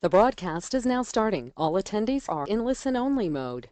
The broadcast is now starting. All attendees are in listen-only mode.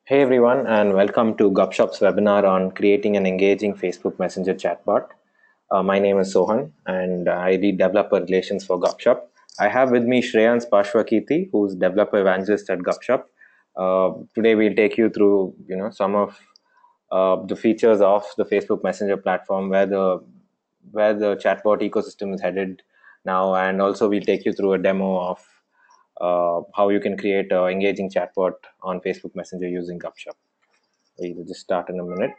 Hey everyone, and welcome to Gupshup's webinar on creating an engaging Facebook Messenger chatbot. My name is Sohan, and I lead developer relations for Gupshup. I have with me Shreyans Pashwakiti, who's developer evangelist at Gupshup. Today we'll take you through, some of the features of the Facebook Messenger platform, where the chatbot ecosystem is headed now, and also we'll take you through a demo of how you can create an engaging chatbot on Facebook Messenger using Gupshup. We'll just start in a minute.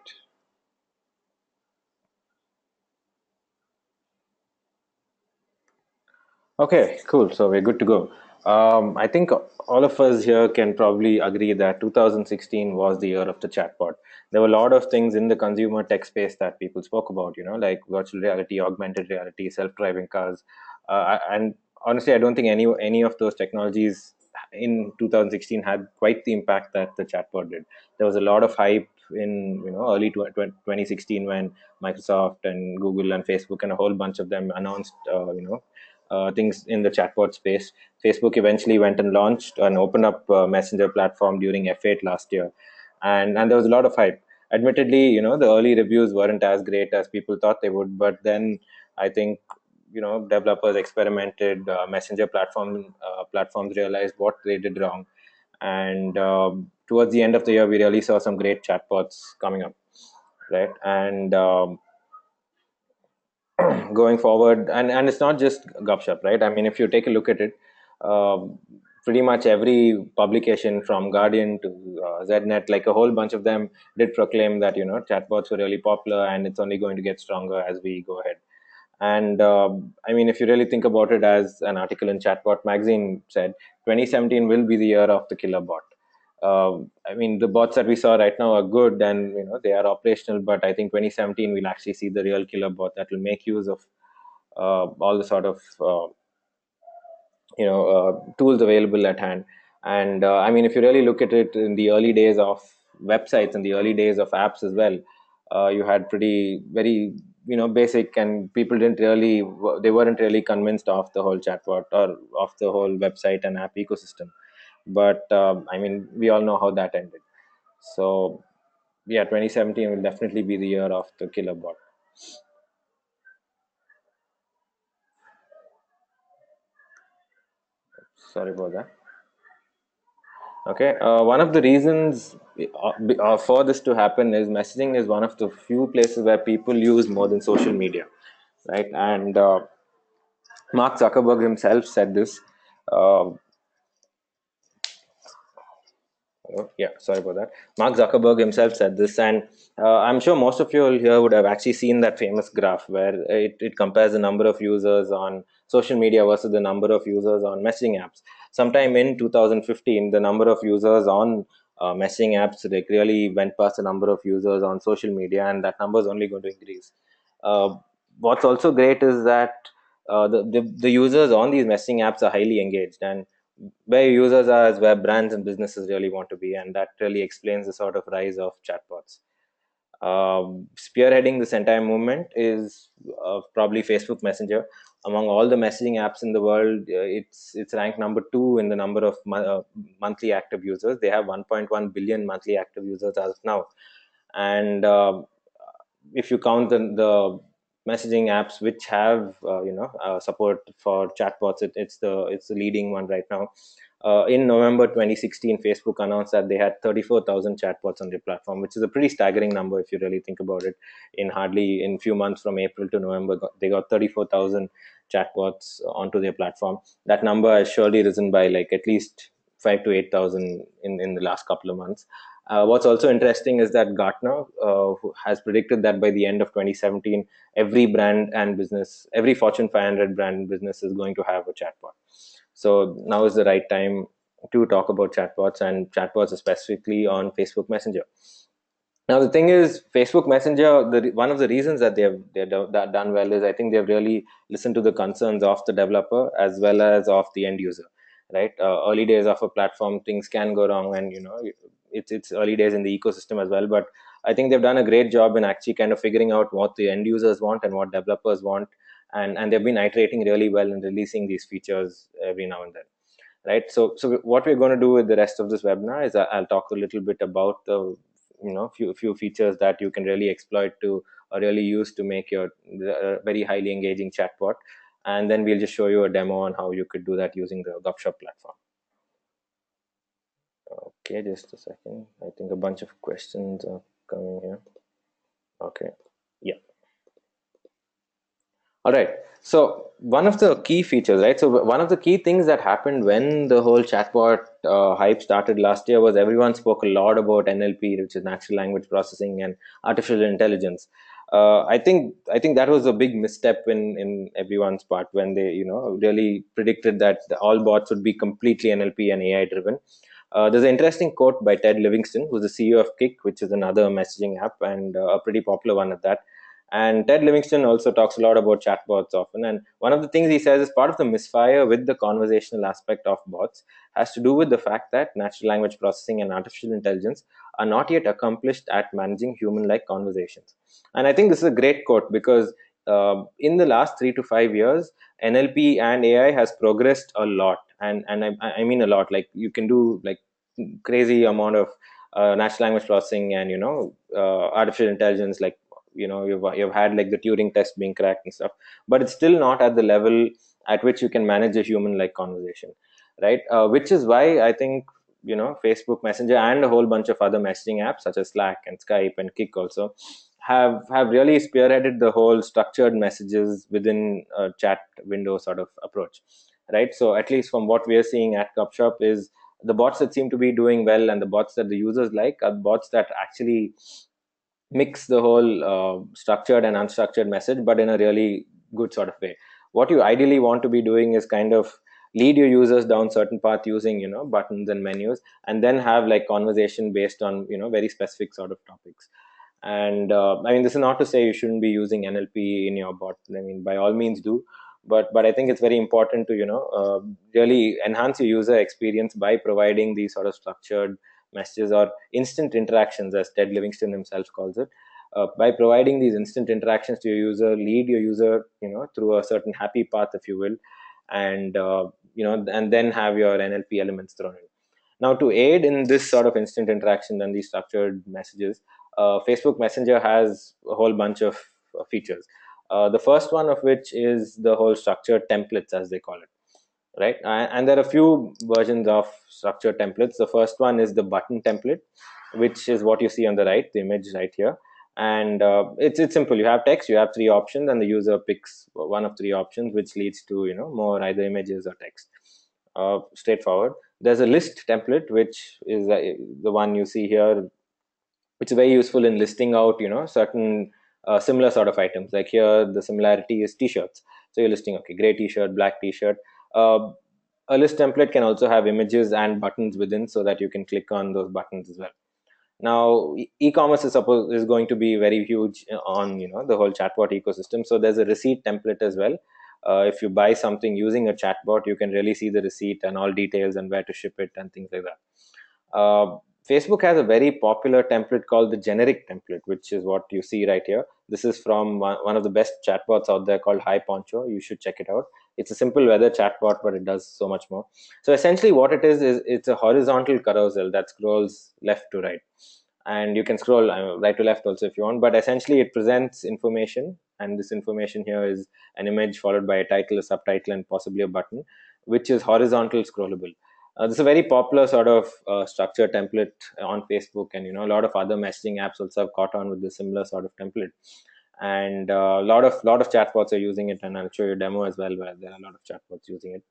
Okay, cool. So we're good to go. I think all of us here can probably agree that 2016 was the year of the chatbot. There were a lot of things in the consumer tech space that people spoke about, like virtual reality, augmented reality, self-driving cars, and honestly, I don't think any of those technologies in 2016 had quite the impact that the chatbot did. There was a lot of hype in early 2016 when Microsoft and Google and Facebook and a whole bunch of them announced things in the chatbot space. Facebook eventually went and launched and opened up a messenger platform during F8 last year, and there was a lot of hype. Admittedly, the early reviews weren't as great as people thought they would, but then I think developers experimented, messenger platforms realized what they did wrong, and towards the end of the year, we really saw some great chatbots coming up, right? And going forward, and it's not just Gupshup, right? I mean, if you take a look at it, pretty much every publication from Guardian to Znet, like a whole bunch of them did proclaim that chatbots were really popular, and it's only going to get stronger as we go ahead. And I mean, if you really think about it, as an article in Chatbot Magazine said, 2017 will be the year of the killer bot. I mean, the bots that we saw right now are good, and they are operational. But I think 2017 we'll actually see the real killer bot that will make use of all the sort of tools available at hand. And I mean, if you really look at it, in the early days of websites and the early days of apps as well, you had pretty very basic, and people didn't really they weren't really convinced of the whole chatbot or of the whole website and app ecosystem. But I mean, we all know how that ended. So yeah, 2017 will definitely be the year of the killer bot. Sorry about that. Okay, one of the reasons for this to happen is messaging is one of the few places where people use more than social media, right? And Mark Zuckerberg himself said this. Uh, yeah, sorry about that. Mark Zuckerberg himself said this, and I'm sure most of you here would have actually seen that famous graph where it compares the number of users on social media versus the number of users on messaging apps. Sometime in 2015, the number of users on messaging apps like really went past the number of users on social media, and that number is only going to increase. Uh, what's also great is that the users on these messaging apps are highly engaged, and where users are is where brands and businesses really want to be, and that really explains the sort of rise of chatbots. Spearheading this entire movement is probably Facebook Messenger. Among all the messaging apps in the world, it's ranked number 2 in the number of monthly active users. They have 1.1 billion monthly active users as of now, and if you count the messaging apps which have support for chatbots, it's the leading one right now. In November 2016, Facebook announced that they had 34,000 chatbots on their platform, which is a pretty staggering number if you really think about it. In few months from April to November, they got 34,000 chatbots onto their platform. That number has surely risen by like at least 5 to 8,000 in the last couple of months. What's also interesting is that Gartner has predicted that by the end of 2017, every brand and business, every Fortune 500 brand and business is going to have a chatbot. So now is the right time to talk about chatbots, and chatbots specifically on Facebook Messenger. Now the thing is, Facebook Messenger. One of the reasons that they've done well is I think they've really listened to the concerns of the developer as well as of the end user. Right, early days of a platform, things can go wrong, and it's early days in the ecosystem as well. But I think they've done a great job in actually kind of figuring out what the end users want and what developers want, and they've been iterating really well and releasing these features every now and then. Right, so what we're going to do with the rest of this webinar is I'll talk a little bit about the few features that you can really exploit to or really use to make your very highly engaging chatbot, and then we'll just show you a demo on how you could do that using the Gupshup platform. Okay, just a second. I think a bunch of questions are coming here. Okay, yeah. All right. So one of the key features, right? So one of the key things that happened when the whole chatbot hype started last year was everyone spoke a lot about NLP, which is natural language processing, and artificial intelligence. I think that was a big misstep in everyone's part when they really predicted that all bots would be completely NLP and AI driven. There's an interesting quote by Ted Livingston, who's the CEO of Kik, which is another messaging app and a pretty popular one at that. And Ted Livingston also talks a lot about chatbots often. And one of the things he says is part of the misfire with the conversational aspect of bots has to do with the fact that natural language processing and artificial intelligence are not yet accomplished at managing human-like conversations. And I think this is a great quote because in the last 3 to 5 years, NLP and AI has progressed a lot, and I mean a lot. Like you can do like crazy amount of natural language processing and artificial intelligence, like you've had like the Turing test being cracked and stuff, but it's still not at the level at which you can manage a human like conversation, right? Which is why I think Facebook Messenger and a whole bunch of other messaging apps such as Slack and Skype and Kik also have really spearheaded the whole structured messages within a chat window sort of approach, right? So at least from what we are seeing at Gupshup is the bots that seem to be doing well and the bots that the users like are bots that actually mix the whole structured and unstructured message, but in a really good sort of way. What you ideally want to be doing is kind of lead your users down certain path using buttons and menus, and then have like conversation based on very specific sort of topics. And I mean, this is not to say you shouldn't be using NLP in your bot. I mean, by all means do, but I think it's very important to really enhance your user experience by providing these sort of structured messages or instant interactions, as Ted Livingston himself calls it. By providing these instant interactions to your user, lead your user through a certain happy path, if you will, and and then have your NLP elements thrown in. Now, to aid in this sort of instant interaction and these structured messages, Facebook Messenger has a whole bunch of features. The first one of which is the whole structured templates, as they call it, right? And there are a few versions of structured templates. The first one is the button template, which is what you see on the right, the image right here. And it's simple. You have text, you have three options, and the user picks one of three options, which leads to more either images or text. Straightforward. There's a list template, which is the one you see here, which is very useful in listing out certain similar sort of items. Like here the similarity is t-shirts, so you're listing, okay, gray t-shirt, black t-shirt. A list template can also have images and buttons within, so that you can click on those buttons as well. Now e-commerce is going to be very huge on the whole chatbot ecosystem, so there's a receipt template as well. If you buy something using a chatbot, you can really see the receipt and all details and where to ship it and things like that. Facebook has a very popular template called the generic template, which is what you see right here. This is from one of the best chatbots out there called Hi Poncho. You should check it out. It's a simple weather chatbot, but it does so much more. So essentially what it is it's a horizontal carousel that scrolls left to right. And you can scroll right to left also if you want, but essentially it presents information. And this information here is an image followed by a title, a subtitle, and possibly a button, which is horizontal scrollable. This is a very popular sort of structure template on Facebook, and a lot of other messaging apps also have caught on with the similar sort of template. And a lot of chatbots are using it, and I'll show you a demo as well where there are a lot of chatbots using it.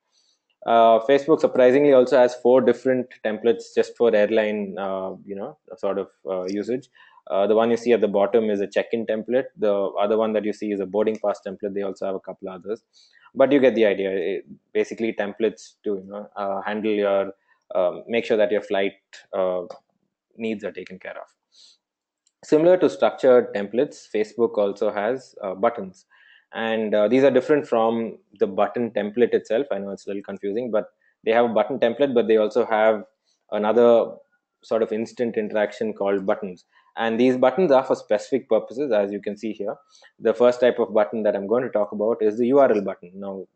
Facebook surprisingly also has 4 different templates just for airline, sort of usage. The one you see at the bottom is a check-in template. The other one that you see is a boarding pass template. They also have a couple others, but you get the idea. Basically, templates to handle your make sure that your flight needs are taken care of. Similar to structured templates, Facebook also has buttons, and these are different from the button template itself. I know it's a little confusing, but they have a button template, but they also have another sort of instant interaction called buttons. And these buttons are for specific purposes, as you can see here. The first type of button that I'm going to talk about is the URL button. Now,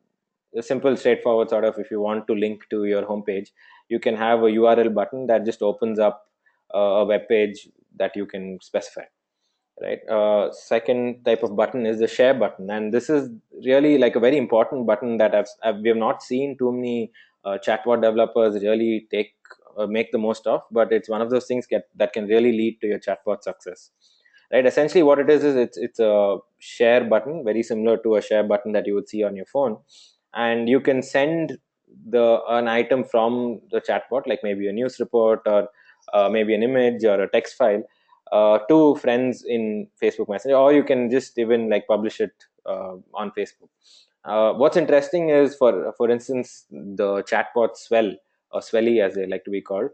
a simple, straightforward sort of, if you want to link to your homepage, you can have a URL button that just opens up a web page that you can specify, right? Second type of button is the share button, and this is really like a very important button that we have not seen too many chatbot developers really make the most of, but it's one of those things that can really lead to your chatbot success, right? Essentially what it is it's a share button, very similar to a share button that you would see on your phone, and you can send an item from the chatbot, like maybe a news report or maybe an image or a text file, to friends in Facebook Messenger, or you can just even like publish it on Facebook. What's interesting is, for instance, the chatbot Swell, or Swelly as they like to be called,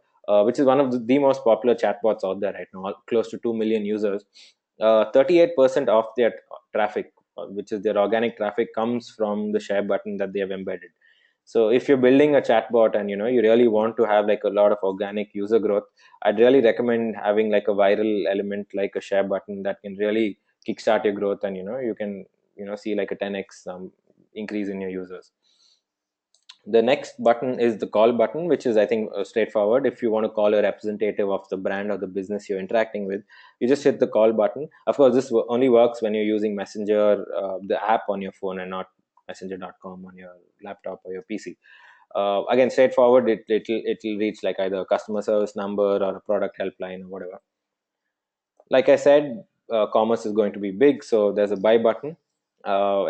which is one of the most popular chatbots out there right now, close to 2 million users. 38% of their traffic, which is their organic traffic, comes from the share button that they have embedded. So if you're building a chatbot and you really want to have like a lot of organic user growth, I'd really recommend having like a viral element like a share button that can really kickstart your growth, and you can see like a 10x increase in your users. The next button is the call button, which is, I think, straightforward. If you want to call a representative of the brand or the business you're interacting with, you just hit the call button. Of course, this only works when you're using Messenger, the app on your phone, and not messenger.com on your laptop or your PC. Again, straightforward. It'll reach like either a customer service number or a product helpline or whatever. Like I said, commerce is going to be big, so there's a buy button.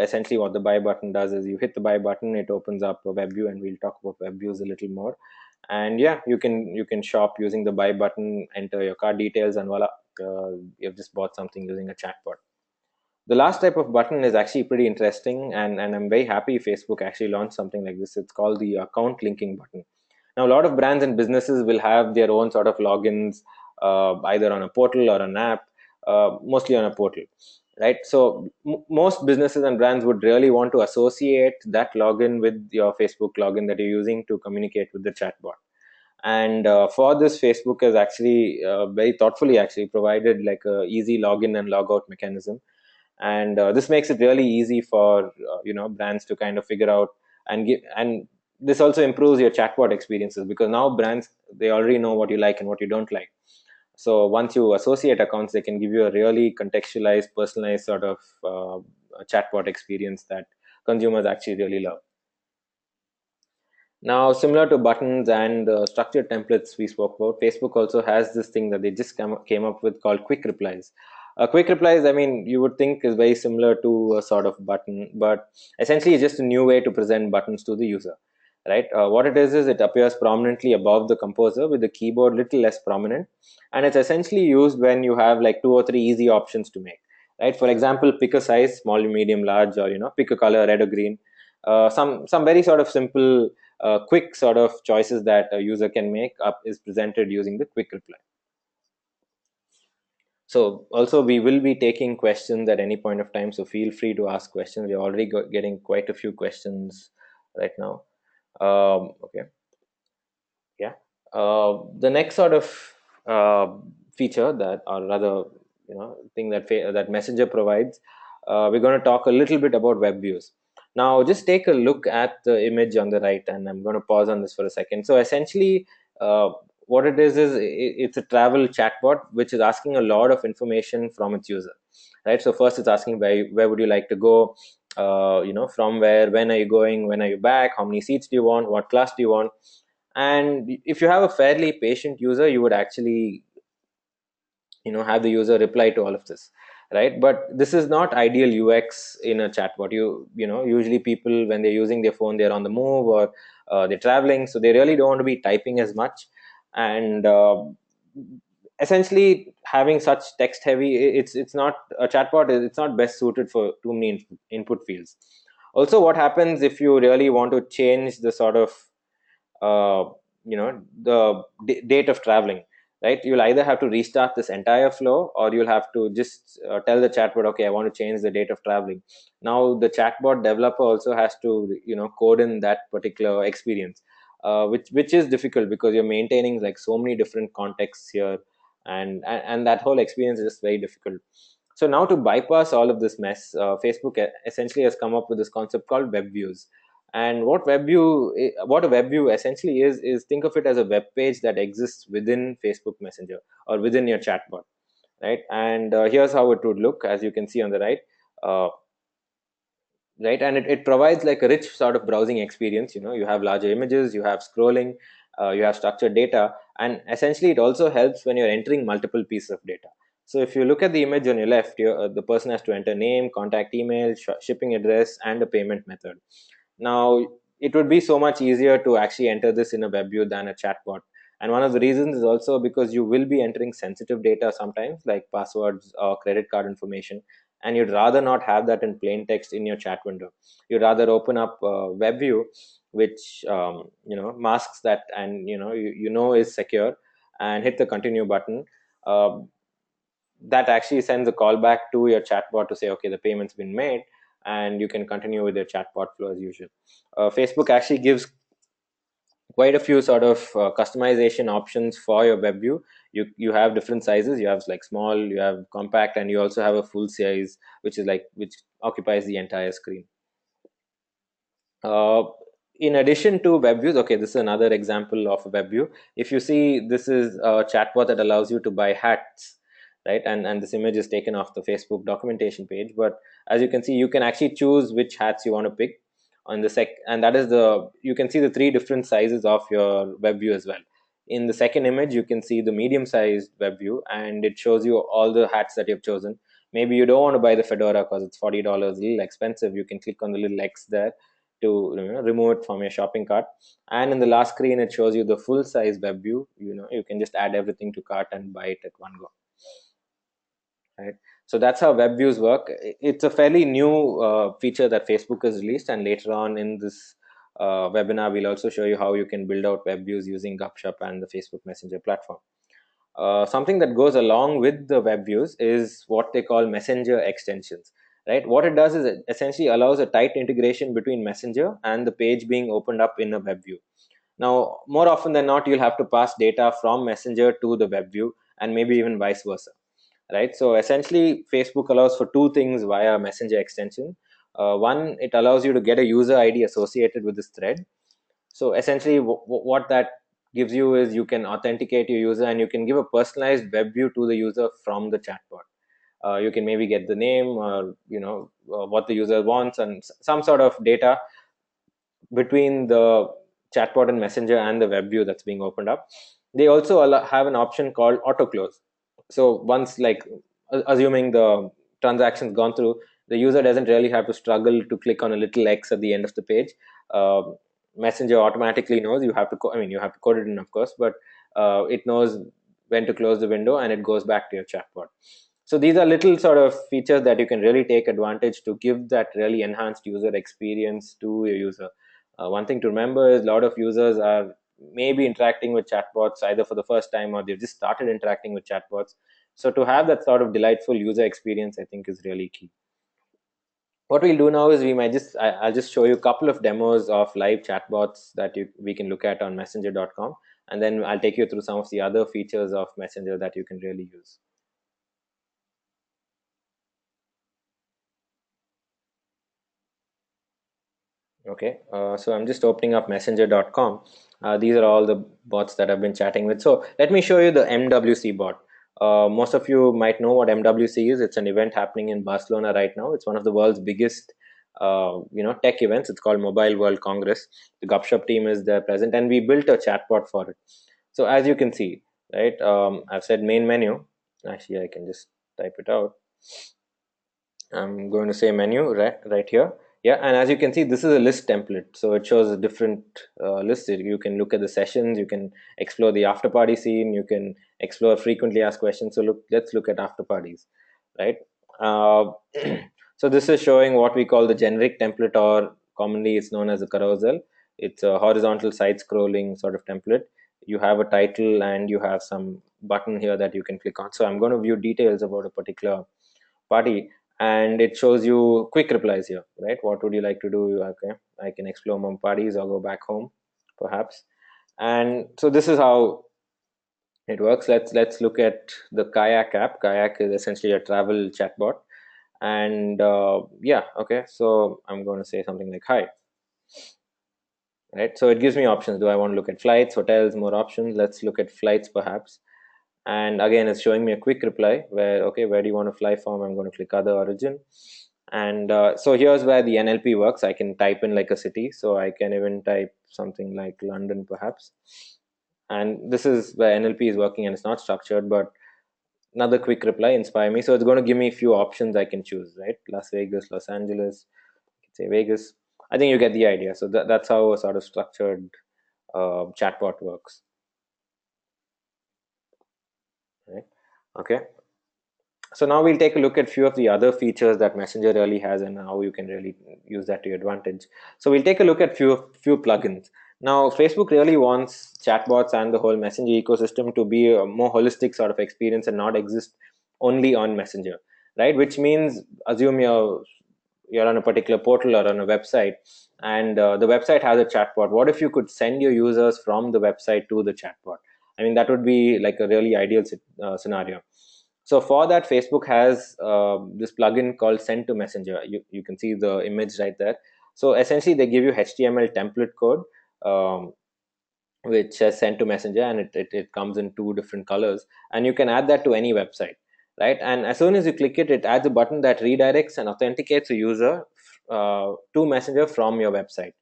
Essentially what the buy button does is you hit the buy button, it opens up a web view, and we'll talk about web views a little more. And yeah, you can shop using the buy button, enter your card details, and voila, you've just bought something using a chatbot. The last type of button is actually pretty interesting, and I'm very happy Facebook actually launched something like this. It's called the account linking button. Now, a lot of brands and businesses will have their own sort of logins, either on a portal or an app, mostly on a portal, right? So most businesses and brands would really want to associate that login with your Facebook login that you're using to communicate with the chatbot. And for this, Facebook has actually very thoughtfully actually provided like a easy login and logout mechanism, and this makes it really easy for brands to kind of figure out and this also improves your chatbot experiences, because now brands, they already know what you like and what you don't like. So once you associate accounts, they can give you a really contextualized, personalized sort of chatbot experience that consumers actually really love. Now, similar to buttons and structured templates we spoke about, Facebook also has this thing that they just came up with called quick replies. Quick replies, I mean, you would think is very similar to a sort of button, but essentially it's just a new way to present buttons to the user, right? What it is it appears prominently above the composer, with the keyboard little less prominent, and it's essentially used when you have like 2 or 3 easy options to make, right? For example, pick a size, small, medium, large, or pick a color, red or green. Some very sort of simple quick sort of choices that a user can make up is presented using the quick reply. So also we will be taking questions at any point of time, so feel free to ask questions. We're already getting quite a few questions right now. Okay, yeah. The next sort of feature that, or rather, thing that Messenger provides, we're going to talk a little bit about web views. Now, just take a look at the image on the right, and I'm going to pause on this for a second. So essentially, what it is it's a travel chatbot which is asking a lot of information from its user, right? So first, it's asking where would you like to go, from where, when are you going, when are you back, how many seats do you want, what class do you want, And if you have a fairly patient user, you would actually have the user reply to all of this, right? But this is not ideal UX in a chatbot. Usually people, when they're using their phone, they're on the move, or they're traveling, so they really don't want to be typing as much. And essentially having such text heavy, it's not a chatbot, it's not best suited for too many input fields. Also, what happens if you really want to change the sort of uh, the date of traveling, right? You'll either have to restart this entire flow, or you'll have to just tell the chatbot, okay, I want to change the date of traveling. Now the chatbot developer also has to code in that particular experience, which is difficult because you're maintaining like so many different contexts here, and that whole experience is just very difficult. So now, to bypass all of this mess, Facebook essentially has come up with this concept called web views. And what a web view essentially is, think of it as a web page that exists within Facebook Messenger or within your chatbot, right? And here's how it would look, as you can see on the right. Uh, right, and it provides like a rich sort of browsing experience. You have larger images, you have scrolling, you have structured data, and essentially it also helps when you're entering multiple pieces of data. So if you look at the image on your left, the person has to enter name, contact email, shipping address, and a payment method. Now, it would be so much easier to actually enter this in a web view than a chatbot. And one of the reasons is also because you will be entering sensitive data sometimes, like passwords or credit card information, and you'd rather not have that in plain text in your chat window. You'd rather open up a web view which masks that, and is secure, and hit the continue button. Uh, that actually sends a call back to your chatbot to say, okay, the payment's been made, and you can continue with your chatbot flow as usual. Facebook actually gives quite a few sort of customization options for your web view. You have different sizes. You have like small, you have compact, and you also have a full size, which occupies the entire screen. uh, in addition to web views, okay, this is another example of a web view. If you see, this is a chatbot that allows you to buy hats, right? And this image is taken off the Facebook documentation page. But as you can see, you can actually choose which hats you want to pick on the and that is you can see the three different sizes of your web view as well. In the second image, you can see the medium sized web view, and it shows you all the hats that you've chosen. Maybe you don't want to buy the fedora because it's $40, a little expensive. You can click on the little X there to remove it from your shopping cart. And in the last screen, it shows you the full size web view. You can just add everything to cart and buy it at one go, right? So that's how web views work. It's a fairly new feature that Facebook has released, and later on in this webinar, we'll also show you how you can build out web views using Gupshup and the Facebook Messenger platform. Something that goes along with the web views is what they call messenger extensions, right? What it does is it essentially allows a tight integration between Messenger and the page being opened up in a web view. Now, more often than not, you'll have to pass data from Messenger to the web view, and maybe even vice versa, right? So essentially, Facebook allows for two things via Messenger extension. One, it allows you to get a user ID associated with this thread. So essentially, what that gives you is you can authenticate your user, and you can give a personalized web view to the user from the chatbot. You can maybe get the name, or what the user wants, and some sort of data between the chatbot and Messenger and the web view that's being opened up. They also have an option called auto close. So once, like, assuming the transaction's gone through, the user doesn't really have to struggle to click on a little X at the end of the page. uh, Messenger automatically knows you have to you have to code it in, of course, but it knows when to close the window, and it goes back to your chatbot. So these are little sort of features that you can really take advantage to give that really enhanced user experience to your user. One thing to remember is a lot of users are maybe interacting with chatbots either for the first time, or they've just started interacting with chatbots. So to have that sort of delightful user experience, I think, is really key. What we'll do now is I'll just show you a couple of demos of live chatbots that we can look at on messenger.com, and then I'll take you through some of the other features of Messenger that you can really use. Okay, so I'm just opening up messenger.com. These are all the bots that I've been chatting with. So let me show you the MWC bot. Most of you might know what MWC is. It's an event happening in Barcelona right now. It's one of the world's biggest tech events. It's called Mobile World Congress. The Gupshup team is there present, and we built a chatbot for it. So as you can see, right, I've said main menu. Actually, I can just type it out. I'm going to say menu right here. Yeah, and as you can see, this is a list template. So it shows a different lists. You can look at the sessions, you can explore the after party scene, you can explore frequently asked questions. So let's look at after parties, right? Uh, so this is showing what we call the generic template, or commonly it's known as a carousel. It's a horizontal side scrolling sort of template. You have a title and you have some button here that you can click on. So I'm going to view details about a particular party, and it shows you quick replies here, right? What would you like to do? Okay, I can explore more parties or go back home perhaps. And so this is how it works. Let's look at the Kayak app. Kayak is essentially a travel chatbot. And yeah, okay, so I'm going to say something like hi, right? So it gives me options. Do I want to look at flights, hotels, more options? Let's look at flights perhaps. And again, it's showing me a quick reply where, okay, where do you want to fly from? I'm going to click other origin. And so here's where the NLP works. I can type in like a city, so I can even type something like London perhaps. And this is where NLP is working, and it's not structured, but another quick reply, inspire me. So it's going to give me a few options I can choose, right? Las Vegas, Los Angeles, I can say Vegas. I think you get the idea. So that's how a sort of structured chatbot works, right? Okay. So now we'll take a look at few of the other features that Messenger really has and how you can really use that to your advantage. So we'll take a look at few plugins. Now Facebook really wants chatbots and the whole Messenger ecosystem to be a more holistic sort of experience and not exist only on Messenger, right? Which means, assume you're on a particular portal or on a website, and the website has a chatbot. What if you could send your users from the website to the chatbot? I mean, that would be like a really ideal scenario. So for that, Facebook has this plugin called Send to Messenger. You can see the image right there. So essentially, they give you HTML template code, um, which says Send to Messenger, and it comes in two different colors, and you can add that to any website, right? And as soon as you click it, it adds a button that redirects and authenticates a user to Messenger from your website.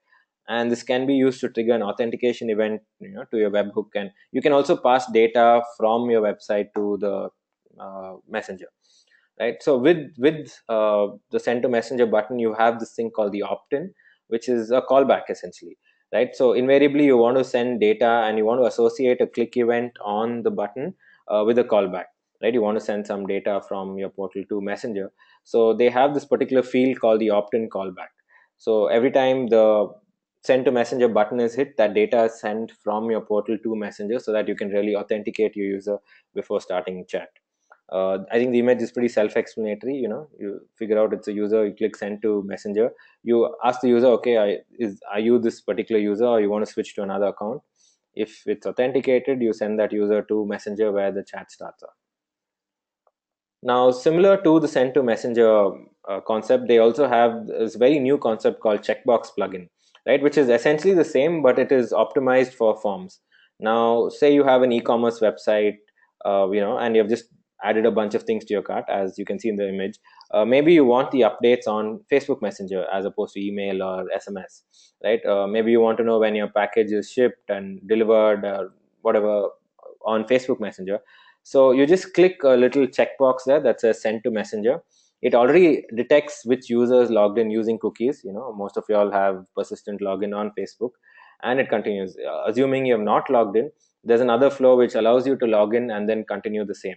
And this can be used to trigger an authentication event, to your webhook, and you can also pass data from your website to the Messenger, right? So with the Send to Messenger button, you have this thing called the opt-in, which is a callback essentially, right? So invariably you want to send data and you want to associate a click event on the button with a callback, right? You want to send some data from your portal to Messenger. So they have this particular field called the opt-in callback. So every time the Send to Messenger button is hit, that data is sent from your portal to Messenger so that you can really authenticate your user before starting chat. I think the image is pretty self-explanatory. You figure out it's a user, you click Send to Messenger, you ask the user, okay, are you this particular user, or you want to switch to another account? If it's authenticated, you send that user to Messenger where the chat starts off. Now, similar to the Send to Messenger concept, they also have this very new concept called checkbox plugin, right? Which is essentially the same, but it is optimized for forms. Now, say you have an e-commerce website, and you've just added a bunch of things to your cart, as you can see in the image. Maybe you want the updates on Facebook Messenger as opposed to email or SMS, right? Maybe you want to know when your package is shipped and delivered or whatever on Facebook Messenger. So you just click a little checkbox there that says Send to Messenger. It already detects which users logged in using cookies. Most of you all have persistent login on Facebook, and it continues. Assuming you have not logged in, there's another flow which allows you to log in and then continue the same.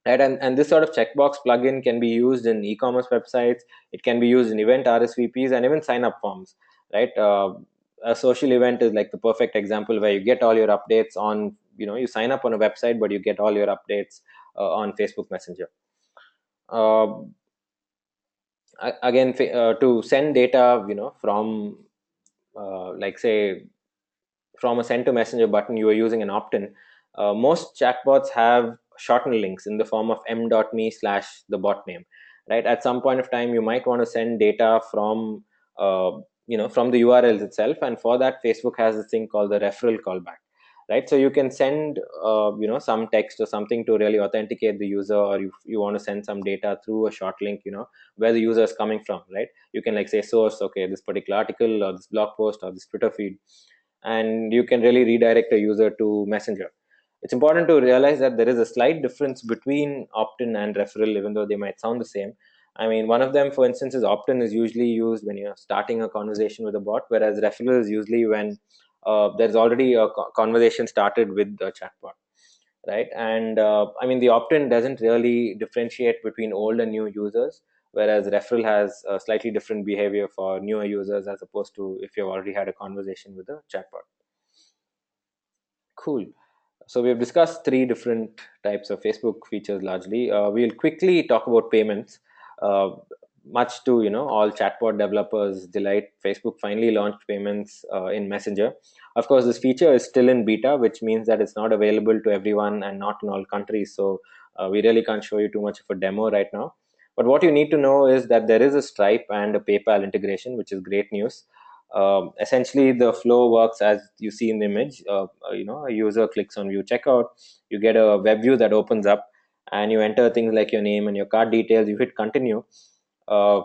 Right, and this sort of checkbox plugin can be used in e-commerce websites. It can be used in event RSVPs and even sign-up forms. Right, a social event is like the perfect example where you get all your updates on. You sign up on a website, but you get all your updates on Facebook Messenger. Uh, Again, to send data, from like say from a Send to Messenger button, you are using an opt-in. Most chatbots have shortened links in the form of m.me/the bot name. Right. At some point of time, you might want to send data from from the URLs itself, and for that, Facebook has this thing called the referral callback. right? So you can send some text or something to really authenticate the user, or you want to send some data through a short link, where the user is coming from, right? You can like say source, okay, this particular article or this blog post or this Twitter feed, and you can really redirect a user to Messenger. It's important to realize that there is a slight difference between opt-in and referral, even though they might sound the same. I mean, one of them, for instance, is opt-in is usually used when you're starting a conversation with a bot, whereas referral is usually when there's already a conversation started with the chatbot, right? And I mean, the opt-in doesn't really differentiate between old and new users, whereas referral has a slightly different behavior for newer users as opposed to if you've already had a conversation with a chatbot. Cool. So we have discussed three different types of Facebook features largely. We'll quickly talk about payments. Uh, Much to all chatbot developers' delight, Facebook finally launched payments in Messenger. Of course, this feature is still in beta, which means that it's not available to everyone and not in all countries. So we really can't show you too much of a demo right now. But what you need to know is that there is a Stripe and a PayPal integration, which is great news. Essentially, the flow works as you see in the image. A user clicks on view checkout, you get a web view that opens up, and you enter things like your name and your card details. You hit continue. uh,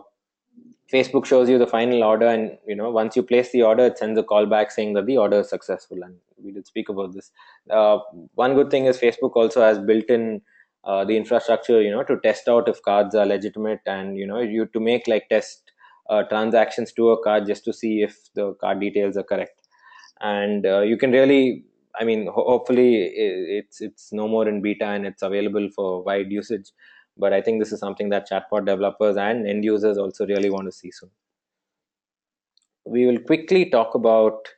Facebook shows you the final order, and once you place the order, it sends a call back saying that the order is successful. And we did speak about this. uh, One good thing is Facebook also has built in the infrastructure to test out if cards are legitimate, and you to make like test transactions to a card just to see if the card details are correct. And you can really, I mean, hopefully it's no more in beta and it's available for wide usage. But I think this is something that chatbot developers and end users also really want to see soon. We will quickly talk about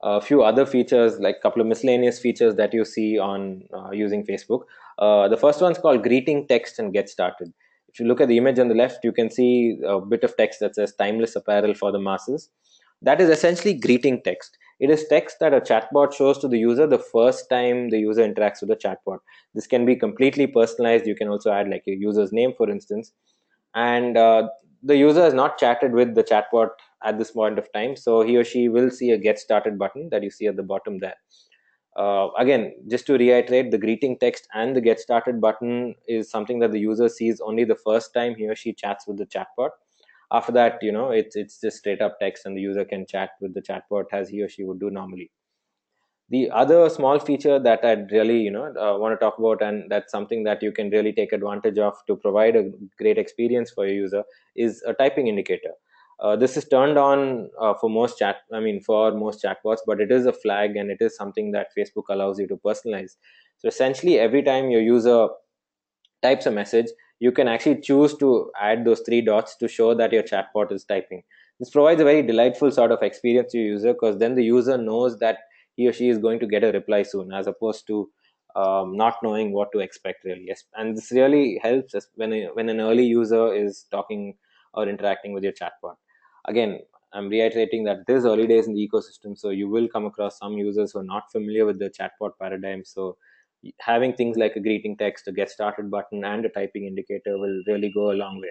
a few other features, like a couple of miscellaneous features that you see on using Facebook. The first one's called greeting text and get started. If you look at the image on the left, you can see a bit of text that says timeless apparel for the masses. That is essentially greeting text. It is text that a chatbot shows to the user the first time the user interacts with the chatbot. This can be completely personalized. You can also add like your user's name, for instance. And the user has not chatted with the chatbot at this point of time, so he or she will see a get started button that you see at the bottom there. Again, just to reiterate, the greeting text and the get started button is something that the user sees only the first time he or she chats with the chatbot. After that, it's just straight up text, and the user can chat with the chatbot as he or she would do normally. The other small feature that I'd really want to talk about, and that's something that you can really take advantage of to provide a great experience for your user, is a typing indicator. This is turned on for most chatbots, but it is a flag, and it is something that Facebook allows you to personalize. So essentially, every time your user types a message, you can actually choose to add those three dots to show that your chatbot is typing. This provides a very delightful sort of experience to your user, because then the user knows that he or she is going to get a reply soon, as opposed to not knowing what to expect really. Yes, and this really helps us when an early user is talking or interacting with your chatbot. Again, I'm reiterating that this is early days in the ecosystem, so you will come across some users who are not familiar with the chatbot paradigm. So having things like a greeting text, a get started button, and a typing indicator will really go a long way.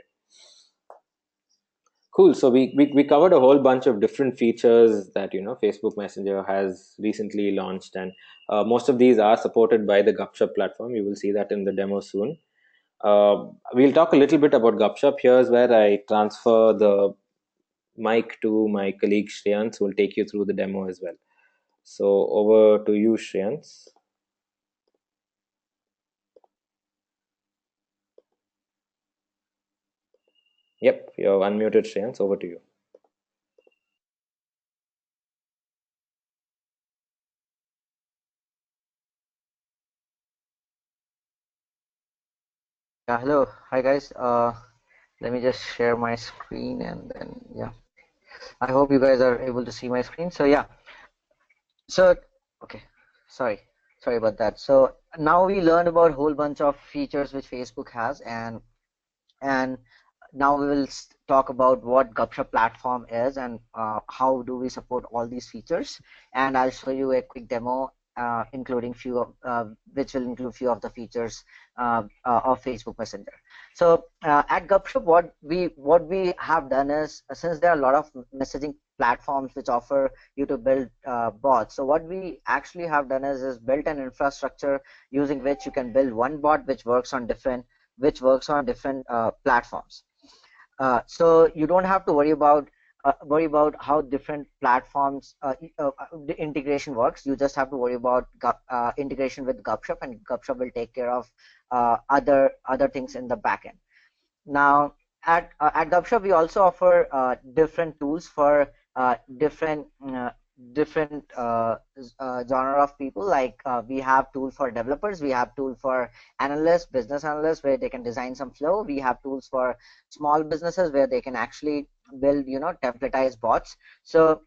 Cool. So we covered a whole bunch of different features that Facebook Messenger has recently launched, and most of these are supported by the Gupshup platform. You will see that in the demo soon. We'll talk a little bit about Gupshup. Here's where I transfer the mic to my colleague Shreyans, who will take you through the demo as well. So over to you, Shreyans. Yep, you're unmuted, Shreyans. Over to you. Yeah, hello. Hi guys. Let me just share my screen and then yeah. I hope you guys are able to see my screen. So yeah. So okay. Sorry. Sorry about that. So now we learned about a whole bunch of features which Facebook has, and now we will talk about what Gupshup platform is and how do we support all these features. And I'll show you a quick demo, including few of which will include few of the features of Facebook Messenger. So at Gupshup, what we have done is, since there are a lot of messaging platforms which offer you to build bots. So what we actually have done is built an infrastructure using which you can build one bot which works on different platforms. So you don't have to worry about how different platforms the integration works. You just have to worry about integration with Gupshup, and Gupshup will take care of other things in the backend. Now, at Gupshup, we also offer different tools for different genre of people. Like we have tool for developers, we have tool for analysts, business analysts, where they can design some flow. We have tools for small businesses where they can actually build, templatized bots. So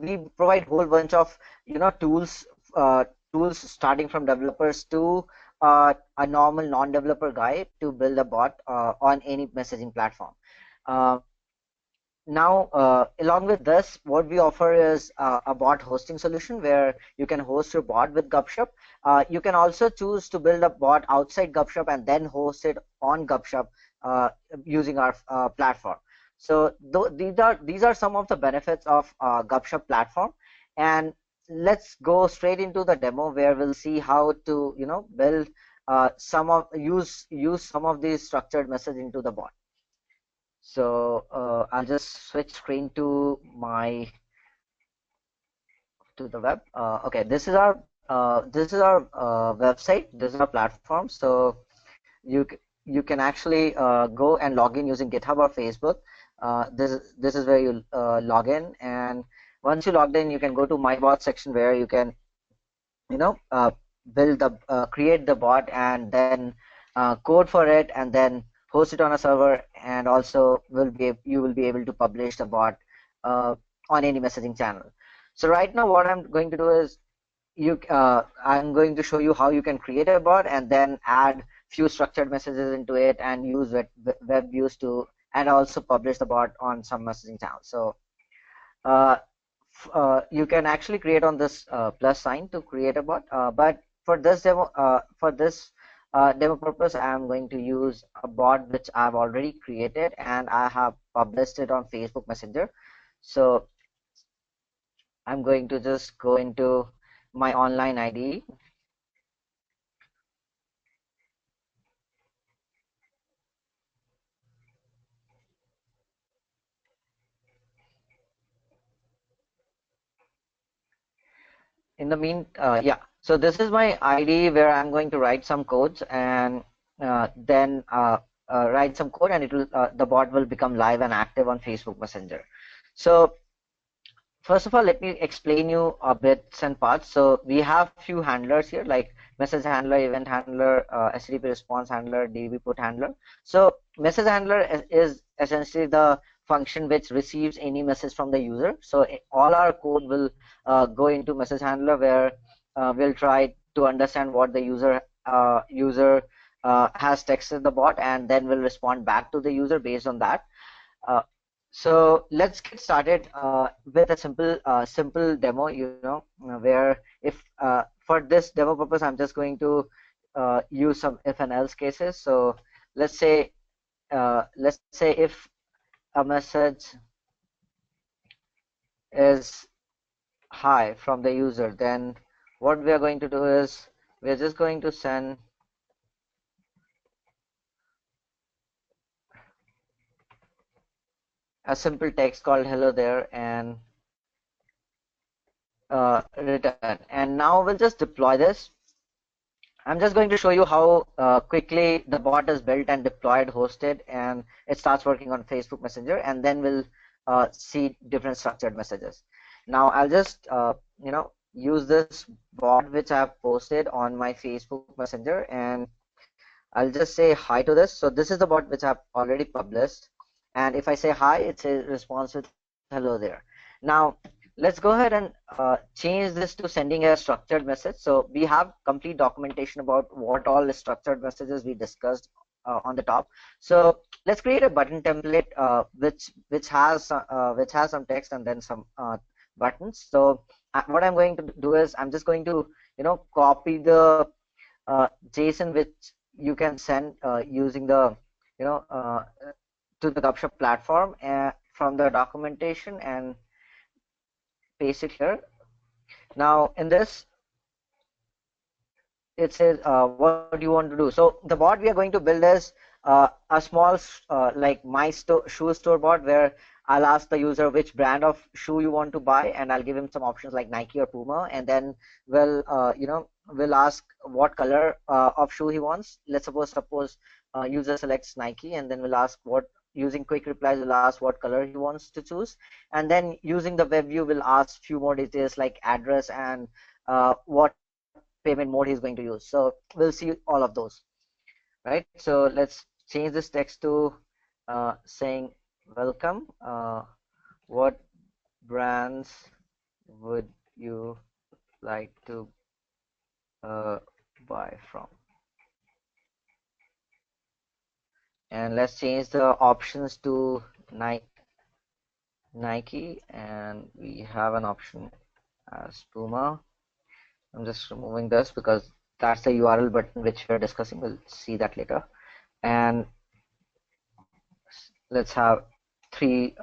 we provide whole bunch of tools tools starting from developers to a normal non-developer guy to build a bot on any messaging platform. Now, along with this, what we offer is a bot hosting solution where you can host your bot with Gupshup. You can also choose to build a bot outside Gupshup and then host it on Gupshup using our platform. So these are some of the benefits of Gupshup platform. And let's go straight into the demo where we'll see how to build use some of these structured message into the bot. So I'll just switch screen to the web. Okay, this is our website. This is our platform. So you can actually go and log in using GitHub or Facebook. This is where you log in, and once you logged in, you can go to my bot section where you can create the bot and then code for it and then host it on a server, and also you will be able to publish the bot on any messaging channel. So right now what I'm going to do is I'm going to show you how you can create a bot and then add few structured messages into it and use web views to, and also publish the bot on some messaging channels. So you can actually create on this plus sign to create a bot, but for this demo demo purpose, I'm going to use a bot which I've already created and I have published it on Facebook Messenger. So I'm going to just go into my online ID. In the yeah. So this is my ID where I'm going to write some codes and then write some code, and it will the bot will become live and active on Facebook Messenger. So first of all, let me explain you a bits and parts. So we have few handlers here like message handler, event handler, HTTP response handler, DB put handler. So message handler is essentially the function which receives any message from the user. So all our code will go into message handler where we'll try to understand what the user has texted the bot, and then we'll respond back to the user based on that. So let's get started with a simple demo, where if for this demo purpose, I'm just going to use some if and else cases. So let's say if a message is hi from the user, then what we are going to do is we're just going to send a simple text called hello there and return. And now we'll just deploy this. I'm just going to show you how quickly the bot is built and deployed, hosted, and it starts working on Facebook Messenger, and then we'll see different structured messages. Now I'll just use this bot which I've posted on my Facebook Messenger, and I'll just say hi to this. So this is the bot which I've already published, and if I say hi, it's a response with hello there. Now let's go ahead and change this to sending a structured message. So we have complete documentation about what all the structured messages we discussed on the top. So let's create a button template which has some text and then some buttons. So what I'm going to do is I'm just going to copy the JSON which you can send using the to the Gupshup platform from the documentation and paste it here. Now in this, it says what do you want to do. So the bot we are going to build is a small like my shoe store bot, where I'll ask the user which brand of shoe you want to buy, and I'll give him some options like Nike or Puma, and then we'll ask what color of shoe he wants. Let's suppose user selects Nike, and then we'll ask what, using quick replies we'll ask what color he wants to choose, and then using the web view we'll ask few more details like address and what payment mode he's going to use. So we'll see all of those, right? So let's change this text to saying welcome. What brands would you like to buy from? And let's change the options to Nike, and we have an option as Puma. I'm just removing this because that's the URL button which we're discussing. We'll see that later. And let's have three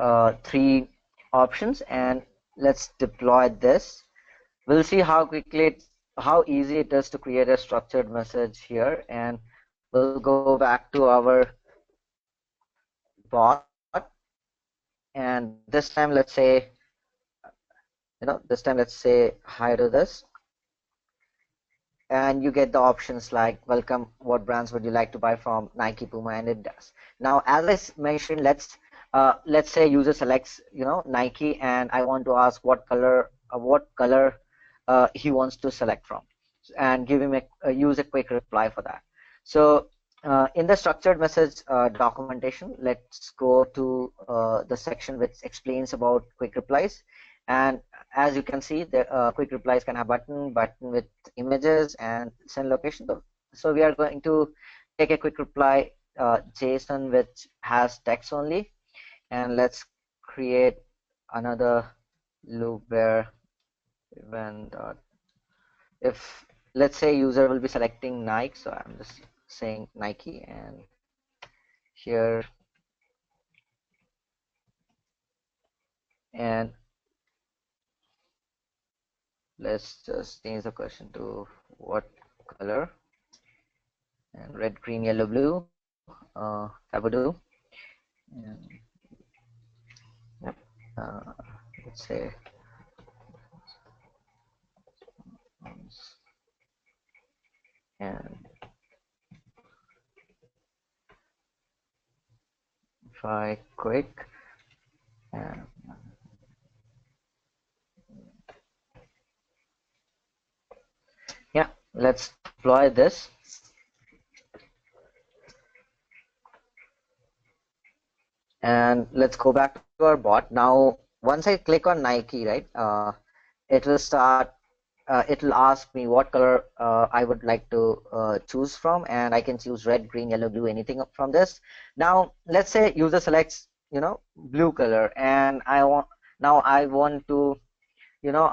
options, and let's deploy this. We'll see how easy it is to create a structured message here, and we'll go back to our bot, and this time let's say hi to this, and you get the options like welcome, what brands would you like to buy from, Nike, Puma, and it does. Now as I mentioned, let's say user selects Nike, and I want to ask what color he wants to select from, and give him use a quick reply for that. So in the structured message documentation, let's go to the section which explains about quick replies. And as you can see, the quick replies can have button with images and send location. So we are going to take a quick reply JSON which has text only, and let's create another loop where when if let's say user will be selecting Nike, so I'm just saying Nike, and here, and let's just change the question to what color, and red, green, yellow, blue, that would do. And yep, let's say and try quick, and yeah, let's deploy this. And let's go back to our bot. Now once I click on Nike, right, it will start it will ask me what color I would like to choose from, and I can choose red, green, yellow, blue, anything from this. Now let's say user selects blue color, and I want to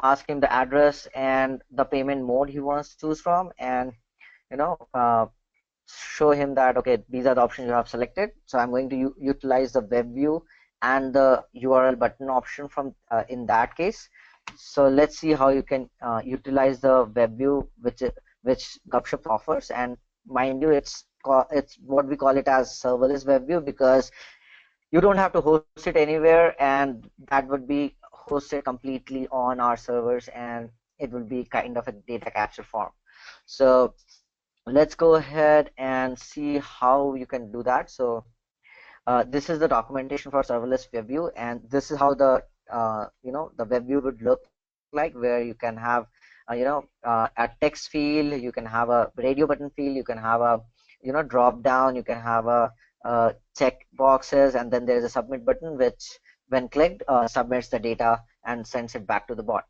ask him the address and the payment mode he wants to choose from, and show him that okay, these are the options you have selected. So I'm going to utilize the web view and the URL button option from in that case. So let's see how you can utilize the web view which Gupshup offers. And mind you, it's what we call it as serverless web view, because you don't have to host it anywhere, and that would be hosted completely on our servers, and it will be kind of a data capture form. So let's go ahead and see how you can do that. So this is the documentation for serverless web view, and this is how the the web view would look like, where you can have a text field, you can have a radio button field, you can have a drop down, you can have a check boxes, and then there's a submit button which when clicked submits the data and sends it back to the bot.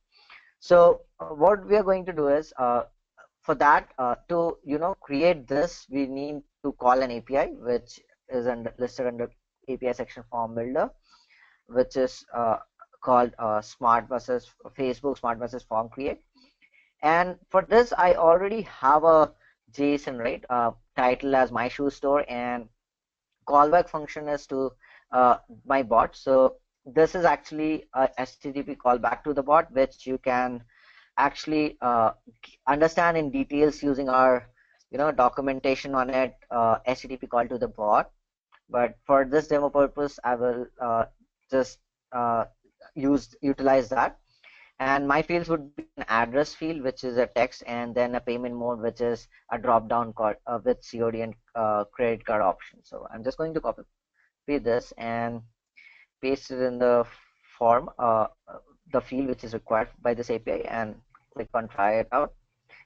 So what we are going to do is for that to create this, we need to call an API which is listed under API section form builder, which is called smart buses Facebook smart buses form create. And for this I already have a JSON, right, title as my shoe store, and callback function is to my bot. So this is actually a HTTP call back to the bot, which you can actually understand in details using our documentation on it, HTTP call to the bot. But for this demo purpose, I will just uh, utilize that. And my fields would be an address field, which is a text, and then a payment mode, which is a drop down card with COD and credit card option. So I'm just going to copy this and paste it in the form, the field which is required by this API, and click on try it out.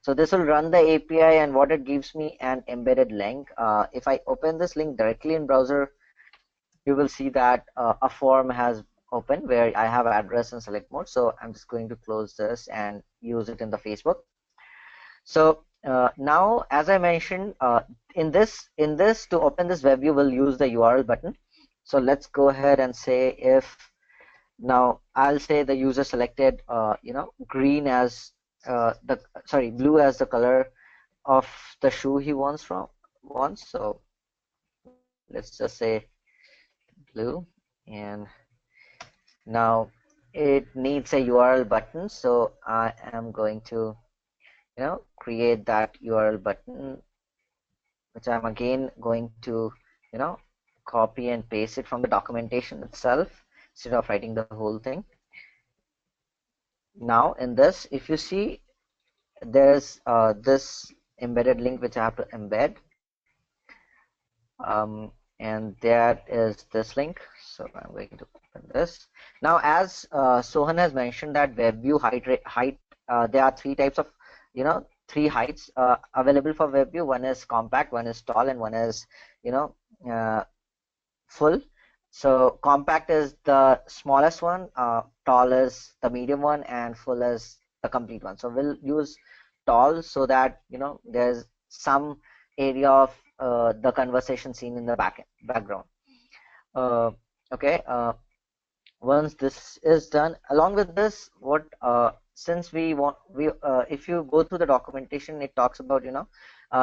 So this will run the API, and what it gives me an embedded link. If I open this link directly in browser, you will see that a form has opened where I have address and select mode. So I'm just going to close this and use it in the Facebook. So now, as I mentioned, in this to open this web view, we'll use the URL button. So let's go ahead and say if now I'll say the user selected green as blue as the color of the shoe he wants. So let's just say blue, and now it needs a URL button. So I am going to create that URL button, which I'm again going to copy and paste it from the documentation itself instead of writing the whole thing. Now in this, if you see, there's this embedded link which I have to embed, and that is this link. So I'm going to open this. Now, as Sohan has mentioned, that WebView height, there are three types of three heights available for WebView. One is compact, one is tall, and one is full. So compact is the smallest one, tall is the medium one, and full is the complete one. So we'll use tall so that there's some area of the conversation seen in the background. Okay. Once this is done, along with this, what since if you go through the documentation, it talks about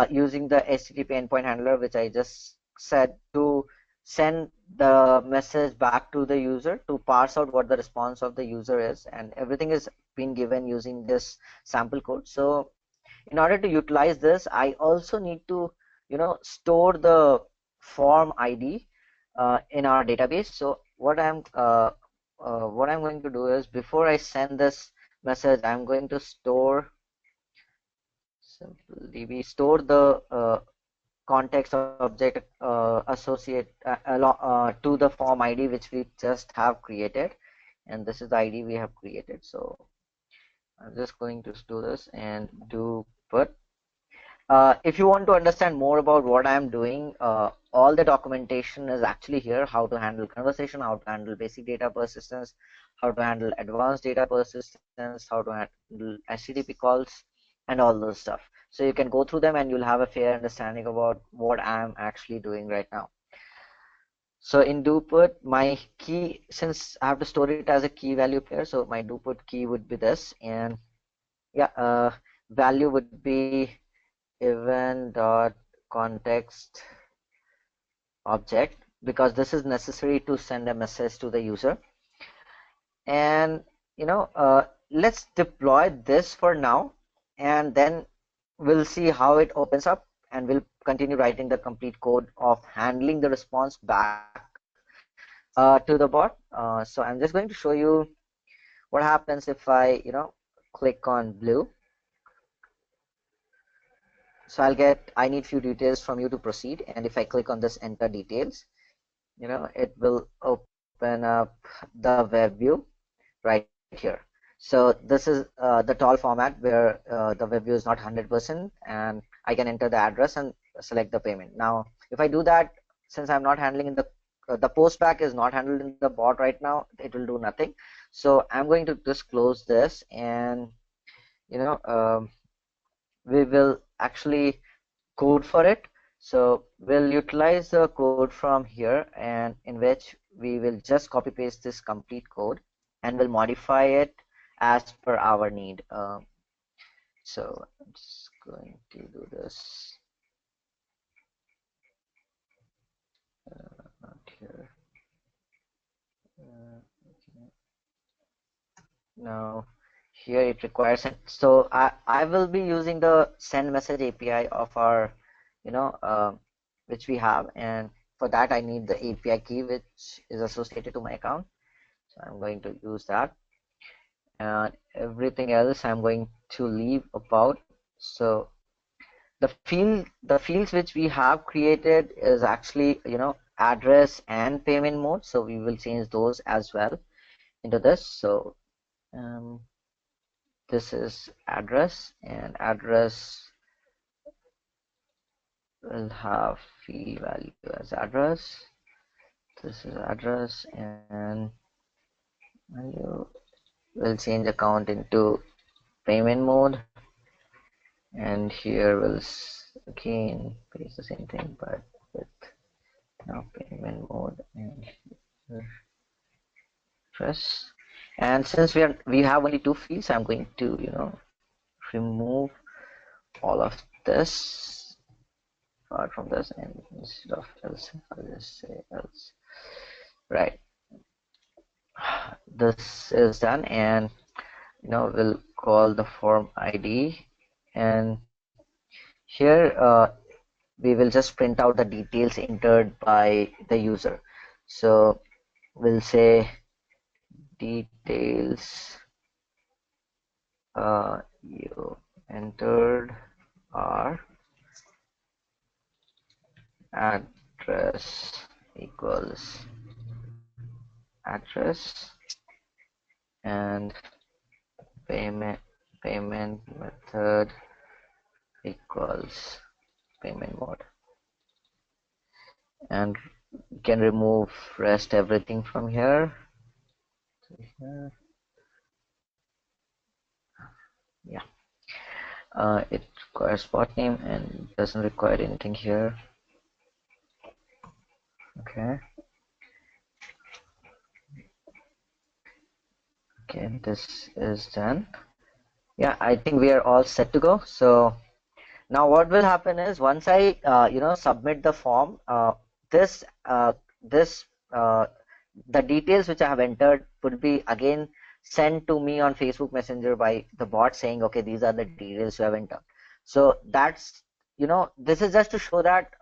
using the HTTP endpoint handler, which I just said, to send the message back to the user to parse out what the response of the user is, and everything is being given using this sample code. So in order to utilize this, I also need to store the form ID in our database. So what I'm going to do is, before I send this message, I'm going to store the context object associate to the form ID which we just have created, and this is the ID we have created. So I'm just going to do this and do put. If you want to understand more about what I'm doing, all the documentation is actually here: how to handle conversation, how to handle basic data persistence, how to handle advanced data persistence, how to handle HTTP calls, and all those stuff. So you can go through them and you'll have a fair understanding about what I'm actually doing right now. So in do put, my key, since I have to store it as a key value pair, so my do put key would be this, and yeah, value would be event dot context object, because this is necessary to send a message to the user. And let's deploy this for now, and then we'll see how it opens up, and we'll continue writing the complete code of handling the response back to the bot. So I'm just going to show you what happens if I click on blue. So I need few details from you to proceed, and if I click on this enter details, it will open up the web view right here. So this is the tall format where the web view is not 100%, and I can enter the address and select the payment. Now if I do that, since I'm not handling in the post back is not handled in the bot right now, it will do nothing. So I'm going to just close this, and we will actually code for it. So we'll utilize the code from here, and in which we will just copy paste this complete code, and we'll modify it as per our need. So I'm just going to do this. Not here. Now here it requires it. So I will be using the send message API of our, which we have, and for that I need the API key which is associated to my account. So I'm going to use that, and everything else I'm going to leave about. So the fields which we have created is actually, address and payment mode. So we will change those as well into this. So um, this is address, and address will have field value as address. This is address, and value will change account into payment mode, and here we'll again paste the same thing but with now payment mode and address. And since we have only two fields, I'm going to remove all of this apart from this, and instead of else I'll just say else. Right, this is done, and we'll call the form ID, and here we will just print out the details entered by the user. So we'll say details you entered are address equals address, and payment method equals payment mode, and you can remove rest everything from here to here. Yeah, it requires bot name and doesn't require anything here. Okay, this is done. Yeah, I think we are all set to go. So now what will happen is, once I submit the form, this this the details which I have entered would be again sent to me on Facebook Messenger by the bot saying, okay, these are the details you have entered. So that's, this is just to show that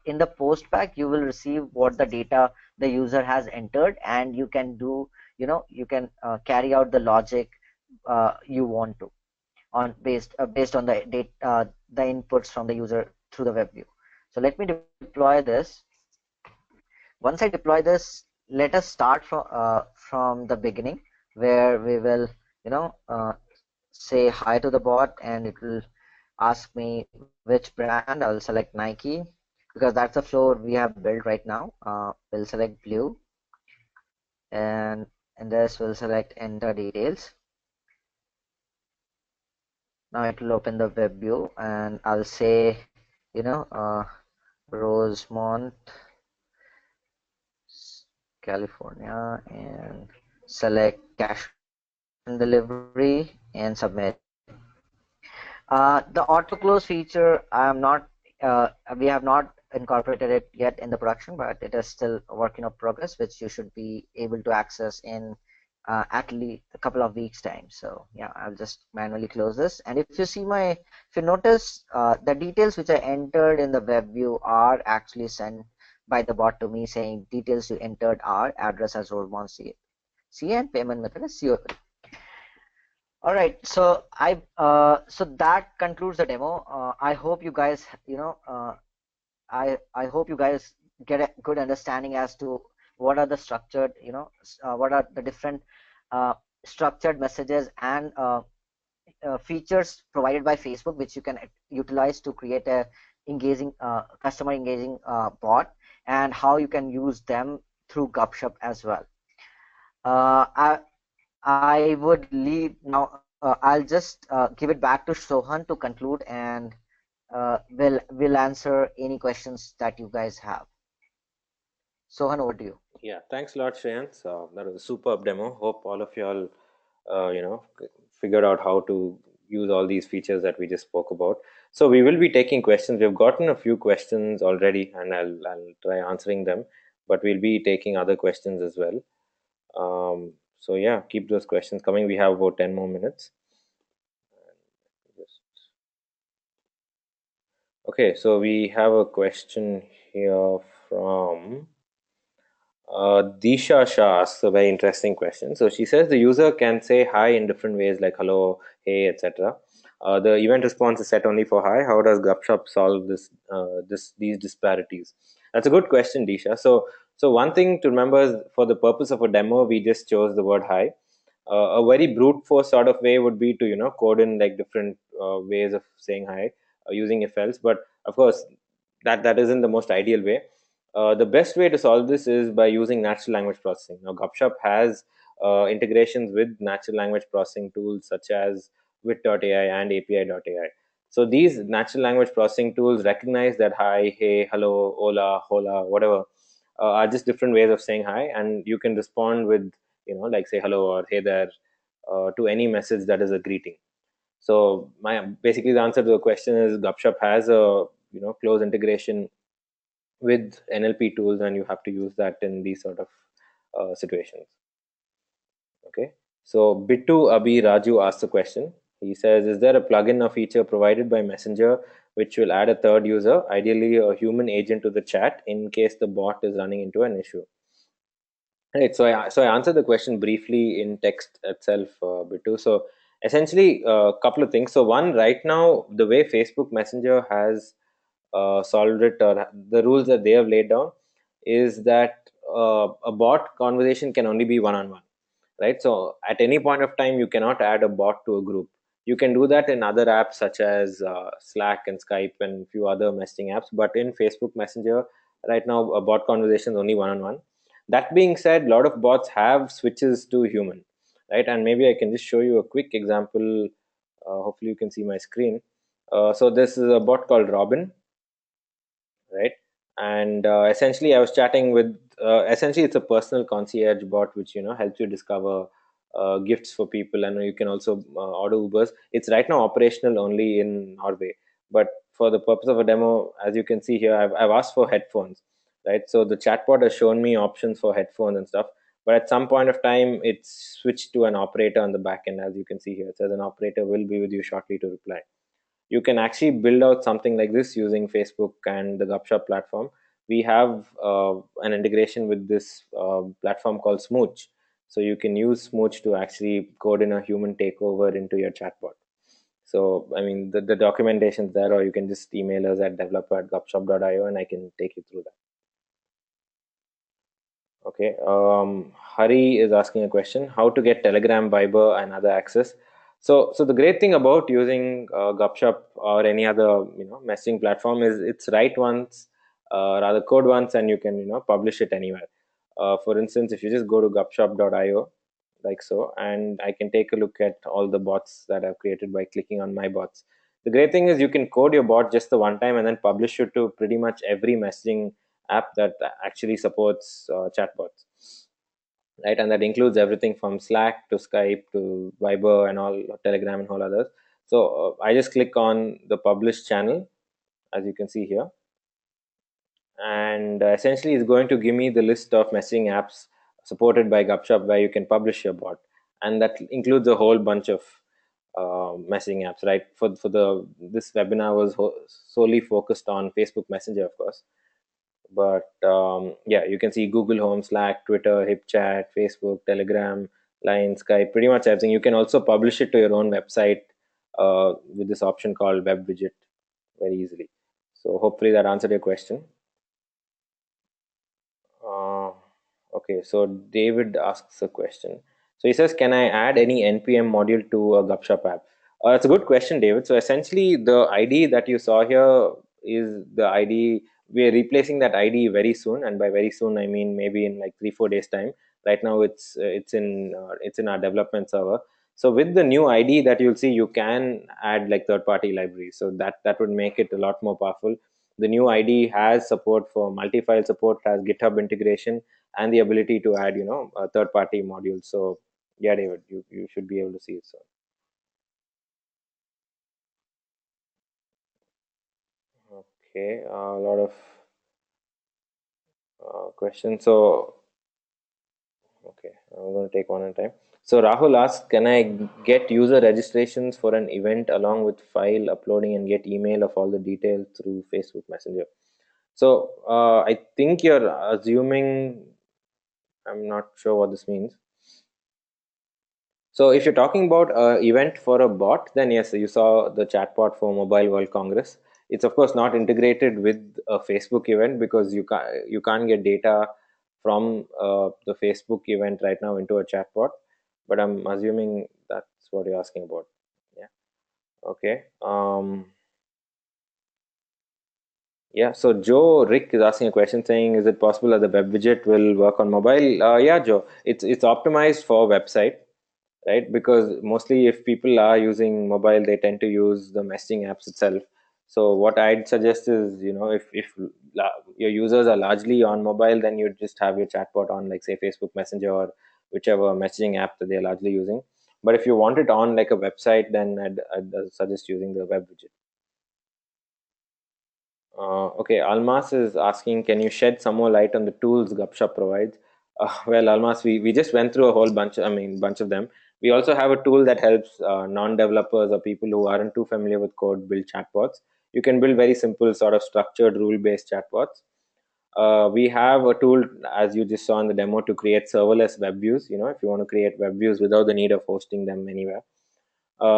in the post pack you will receive what the data the user has entered, and you can do, you can carry out the logic you want to on based on the inputs from the user through the web view. So let me deploy this. Once I deploy this, let us start from the beginning, where we will say hi to the bot, and it will ask me which brand. I'll select Nike because that's the flow we have built right now. We'll select blue, and in this we'll select enter details. Now it will open the web view, and I'll say, Rosemont, California, and select cash on delivery and submit. The auto close feature, we have not incorporated it yet in the production, but it is still a work in progress, which you should be able to access in at least a couple of weeks time. So yeah, I'll just manually close this. And if you notice, the details which I entered in the web view are actually sent by the bot to me, saying details you entered are address as Rosemont C, and payment method is COP. All right, so so that concludes the demo. I hope you guys, I hope you guys get a good understanding as to what are the structured, what are the different uh, structured messages and features provided by Facebook, which you can utilize to create a engaging, customer engaging bot, and how you can use them through Gupshup as well. I would leave now. I'll just give it back to Sohan to conclude, and we'll answer any questions that you guys have. Sohan, over to you. Yeah, thanks a lot, Shreyans. That was a superb demo. Hope all of y'all, figured out how to use all these features that we just spoke about. So we will be taking questions. We've gotten a few questions already, and I'll try answering them. But we'll be taking other questions as well. So yeah, keep those questions coming. We have about 10 more minutes. Okay, so we have a question here from Disha Shah asks a very interesting question. So she says the user can say hi in different ways like hello, hey, etc. The event response is set only for hi. How does Gupshup solve these disparities? That's a good question, Disha. So one thing to remember is for the purpose of a demo, we just chose the word hi. A very brute force sort of way would be to code in like different ways of saying hi using if else, but of course that isn't the most ideal way. The best way to solve this is by using natural language processing. Now, Gupshup has integrations with natural language processing tools such as wit.ai and api.ai. So these natural language processing tools recognize that hi, hey, hello, hola, hola, whatever are just different ways of saying hi, and you can respond with like say hello or hey there to any message that is a greeting. So my basically the answer to the question is Gupshup has a close integration with NLP tools, and you have to use that in these sort of situations. Okay, so Bittu Abhi Raju asked the question. He says, is there a plugin or feature provided by Messenger which will add a third user, ideally a human agent, to the chat in case the bot is running into an issue? Right. So I answered the question briefly in text itself, Bittu. So essentially, a couple of things. So one, right now, the way Facebook Messenger has solved it, or the rules that they have laid down, is that a bot conversation can only be one-on-one, right? So at any point of time, you cannot add a bot to a group. You can do that in other apps such as Slack and Skype and a few other messaging apps, but in Facebook Messenger, right now, a bot conversation is only one-on-one. That being said, a lot of bots have switches to human, right? And maybe I can just show you a quick example. Hopefully, you can see my screen. So this is a bot called Robin, right? And essentially, I was chatting with. Essentially, it's a personal concierge bot which helps you discover gifts for people, and you can also order Ubers. It's right now operational only in Norway, but for the purpose of a demo, as you can see here, I've asked for headphones, right? So the chatbot has shown me options for headphones and stuff, but at some point of time, it's switched to an operator on the back end. As you can see here, it says an operator will be with you shortly to reply. You can actually build out something like this using Facebook and the Gupshup platform. We have an integration with this platform called Smooch. So you can use Smooch to actually code in a human takeover into your chatbot. So, I mean, the documentation's there, or you can just email us at developer@gupshup.io and I can take you through that. Okay. Hari is asking a question: how to get Telegram, Viber, and other access? So the great thing about using Gupshup or any other messaging platform is it's write once, rather code once, and you can publish it anywhere. For instance, if you just go to gupshup.io like so, and I can take a look at all the bots that I've created by clicking on my bots. The great thing is you can code your bot just the one time and then publish it to pretty much every messaging app that actually supports chatbots, right? And that includes everything from Slack to Skype to Viber and all, Telegram and all others. So I just click on the publish channel, as you can see here, and essentially it's going to give me the list of messaging apps supported by Gupshup where you can publish your bot, and that includes a whole bunch of messaging apps, right? For the this webinar was solely focused on Facebook Messenger, of course, but yeah, you can see Google Home, Slack, Twitter, HipChat, Facebook, Telegram, Line, Skype, pretty much everything. You can also publish it to your own website with this option called web widget very easily. So hopefully that answered your question. uh, okay, so David asks a question. So he says, can I add any npm module to a Gupshup app? It's a good question, David. So essentially the ID that you saw here is the ID. We are replacing that ID very soon, and by very soon I mean maybe in like 3-4 days time. Right now it's in our development server. So with the new ID that you'll see, you can add like third-party libraries, so that would make it a lot more powerful. The new ID has support for multi-file support, has GitHub integration, and the ability to add third-party modules. So yeah, David, you should be able to see it soon. Okay, a lot of questions. So Okay, I'm going to take one at a time. So Rahul asks, can I get user registrations for an event along with file uploading and get email of all the details through Facebook Messenger? So I think you're assuming, I'm not sure what this means. So if you're talking about an event for a bot, then yes, you saw the chatbot for Mobile World Congress. It's of course not integrated with a Facebook event because you can't get data from the Facebook event right now into a chatbot. But I'm assuming that's what you're asking about. Yeah. Okay. Yeah, so Joe Rick is asking a question saying, is it possible that the web widget will work on mobile? Yeah, Joe, it's optimized for website, right? Because mostly if people are using mobile, they tend to use the messaging apps itself. So what I'd suggest is, your users are largely on mobile, then you just have your chatbot on, like say Facebook Messenger or whichever messaging app that they're largely using. But if you want it on like a website, then I'd suggest using the web widget. Okay, Almas is asking, can you shed some more light on the tools Gupshup provides? Well, Almas, we just went through a whole bunch of them. We also have a tool that helps non-developers or people who aren't too familiar with code build chatbots. You can build very simple, sort of structured, rule-based chatbots. We have a tool, as you just saw in the demo, to create serverless web views. If you want to create web views without the need of hosting them anywhere.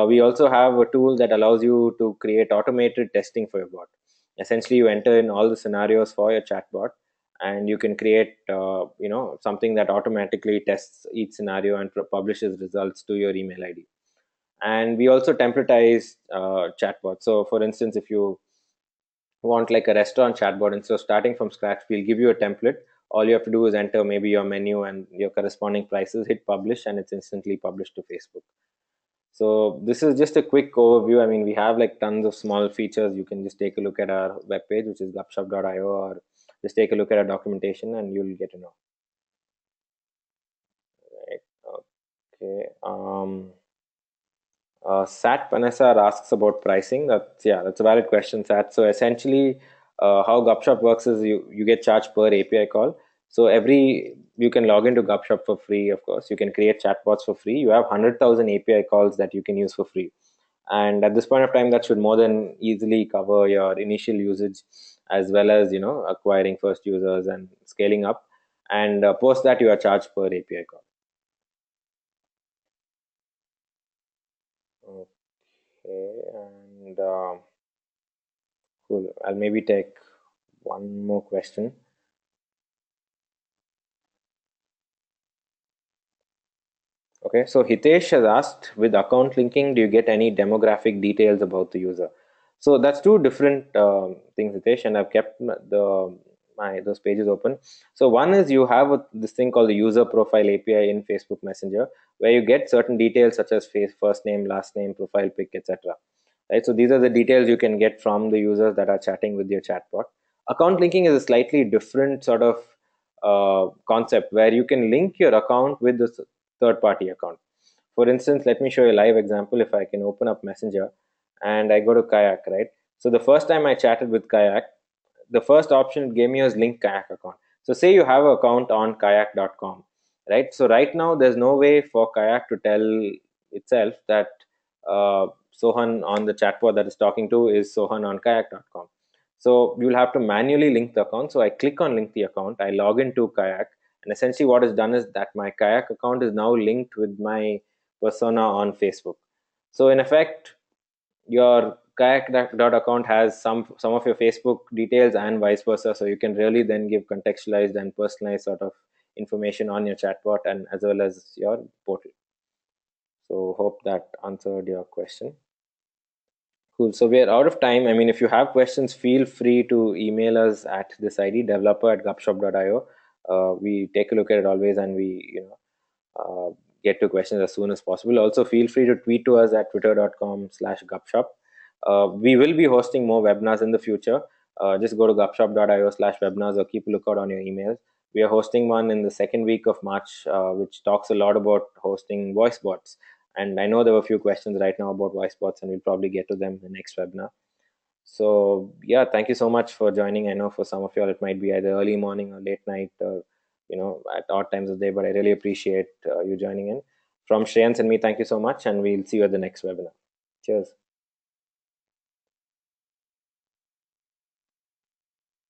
We also have a tool that allows you to create automated testing for your bot. Essentially, you enter in all the scenarios for your chatbot, and you can create, something that automatically tests each scenario and publishes results to your email ID. And we also templatize chatbots. So, for instance, if you want like a restaurant chatbot, instead of starting from scratch, we'll give you a template. All you have to do is enter maybe your menu and your corresponding prices, hit publish, and it's instantly published to Facebook. So this is just a quick overview. I mean, we have like tons of small features. You can just take a look at our webpage, which is gupshup.io, or just take a look at our documentation and you'll get to know. Right. Okay. Sat Panesar asks about pricing. That's a valid question, Sat. So essentially, how Gupshup works is you get charged per API call. So you can log into Gupshup for free. Of course, you can create chatbots for free. You have 100,000 API calls that you can use for free. And at this point of time, that should more than easily cover your initial usage, as well as acquiring first users and scaling up. And post that, you are charged per API call. Okay, and cool. I'll maybe take one more question. Okay, so Hitesh has asked, with account linking, do you get any demographic details about the user? So that's two different things, Hitesh, and I've kept those pages open. So one is you have this thing called the user profile API in Facebook Messenger, where you get certain details such as first name, last name, profile pic, etc. Right, so these are the details you can get from the users that are chatting with your chatbot. Account linking is a slightly different sort of concept where you can link your account with the third party account. For instance, let me show you a live example. If I can open up Messenger and I go to Kayak, right? So the first time I chatted with Kayak, the first option it gave me was link Kayak account. So say you have an account on kayak.com, right? So right now there's no way for Kayak to tell itself that Sohan on the chatbot that is talking to is Sohan on kayak.com. So you'll have to manually link the account. So I click on link the account, I log into Kayak, and essentially what is done is that my Kayak account is now linked with my persona on Facebook. So in effect, your kayak account has some of your Facebook details and vice versa. So you can really then give contextualized and personalized sort of information on your chatbot and as well as your portal. So hope that answered your question. Cool. So we are out of time. I mean, if you have questions, feel free to email us at this ID, developer@gupshup.io. We take a look at it always, and we get to questions as soon as possible. Also, feel free to tweet to us at twitter.com/gupshup. We will be hosting more webinars in the future. Just go to gupshup.io/webinars or keep a lookout on your emails. We are hosting one in the second week of March, which talks a lot about hosting voice bots. And I know there were a few questions right now about voice bots, and we'll probably get to them in the next webinar. So, yeah, thank you so much for joining. I know for some of y'all, it might be either early morning or late night or at odd times of the day. But I really appreciate you joining in. From Shreyans and me, thank you so much, and we'll see you at the next webinar. Cheers.